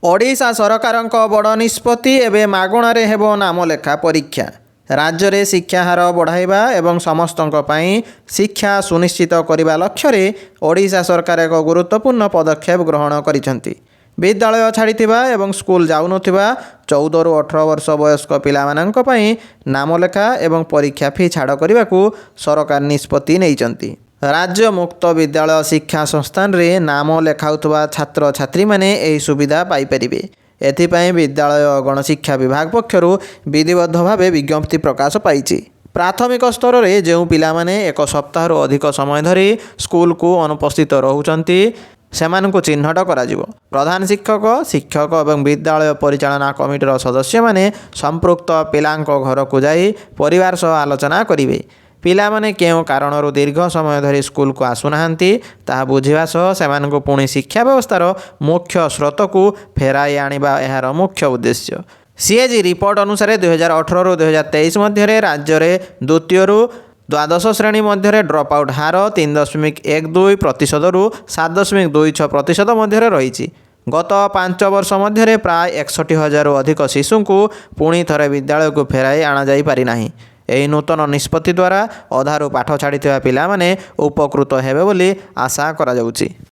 ଓଡ଼ିଶା ସରକାରଙ୍କ ବଡ଼ ନିଷ୍ପତ୍ତି ଏବେ ମାଗଣାରେ ହେବ ନାମଲେଖା ପରୀକ୍ଷା। ରାଜ୍ୟରେ ଶିକ୍ଷା ହାର ବଢ଼ାଇବା ଏବଂ ସମସ୍ତଙ୍କ ପାଇଁ ଶିକ୍ଷା ସୁନିଶ୍ଚିତ କରିବା ଲକ୍ଷ୍ୟରେ ଓଡ଼ିଶା ସରକାର ଏକ ଗୁରୁତ୍ୱପୂର୍ଣ୍ଣ ପଦକ୍ଷେପ ଗ୍ରହଣ କରିଛନ୍ତି। ବିଦ୍ୟାଳୟ ଛାଡ଼ିଥିବା ଏବଂ ସ୍କୁଲ ଯାଉନଥିବା 14ରୁ 18 ବର୍ଷ ବୟସ୍କ ପିଲାମାନଙ୍କ ପାଇଁ ନାମଲେଖା ଏବଂ ପରୀକ୍ଷା ଫି ଛାଡ଼ କରିବାକୁ ସରକାର ନିଷ୍ପତ୍ତି ନେଇଛନ୍ତି। ରାଜ୍ୟ ମୁକ୍ତ ବିଦ୍ୟାଳୟ ଶିକ୍ଷା ସଂସ୍ଥାନରେ ନାମ ଲେଖାଉଥିବା ଛାତ୍ରଛାତ୍ରୀମାନେ ଏହି ସୁବିଧା ପାଇପାରିବେ। ଏଥିପାଇଁ ବିଦ୍ୟାଳୟ ଗଣଶିକ୍ଷା ବିଭାଗ ପକ୍ଷରୁ ବିଧିବଦ୍ଧ ଭାବେ ବିଜ୍ଞପ୍ତି ପ୍ରକାଶ ପାଇଛି। ପ୍ରାଥମିକ ସ୍ତରରେ ଯେଉଁ ପିଲାମାନେ ଏକ ସପ୍ତାହରୁ ଅଧିକ ସମୟ ଧରି ସ୍କୁଲକୁ ଅନୁପସ୍ଥିତ ରହୁଛନ୍ତି ସେମାନଙ୍କୁ ଚିହ୍ନଟ କରାଯିବ। ପ୍ରଧାନ ଶିକ୍ଷକ, ଶିକ୍ଷକ ଏବଂ ବିଦ୍ୟାଳୟ ପରିଚାଳନା କମିଟିର ସଦସ୍ୟମାନେ ସମ୍ପୃକ୍ତ ପିଲାଙ୍କ ଘରକୁ ଯାଇ ପରିବାର ସହ ଆଲୋଚନା କରିବେ। ପିଲାମାନେ କେଉଁ କାରଣରୁ ଦୀର୍ଘ ସମୟ ଧରି ସ୍କୁଲକୁ ଆସୁନାହାନ୍ତି ତାହା ବୁଝିବା ସହ ସେମାନଙ୍କୁ ପୁଣି ଶିକ୍ଷା ବ୍ୟବସ୍ଥାର ମୁଖ୍ୟ ସ୍ରୋତକୁ ଫେରାଇ ଆଣିବା ଏହାର ମୁଖ୍ୟ ଉଦ୍ଦେଶ୍ୟ। ସିଏଜି ରିପୋର୍ଟ ଅନୁସାରେ 2018ରୁ 2023 ମଧ୍ୟରେ ରାଜ୍ୟରେ ଦ୍ୱିତୀୟରୁ ଦ୍ୱାଦଶ ଶ୍ରେଣୀ ମଧ୍ୟରେ ଡ୍ରପ୍ ଆଉଟ୍ ହାର 3.12%ରୁ 7.26% ମଧ୍ୟରେ ରହିଛି। ଗତ 5 ବର୍ଷ ମଧ୍ୟରେ ପ୍ରାୟ 61,000ରୁ ଅଧିକ ଶିଶୁଙ୍କୁ ପୁଣି ଥରେ ବିଦ୍ୟାଳୟକୁ ଫେରାଇ ଅଣାଯାଇପାରିନାହିଁ। ଏହି ନୂତନ ନିଷ୍ପତ୍ତି ଦ୍ୱାରା ଅଧାରୁ ପାଠ ଛାଡ଼ିଥିବା ପିଲାମାନେ ଉପକୃତ ହେବେ ବୋଲି ଆଶା କରାଯାଉଛି।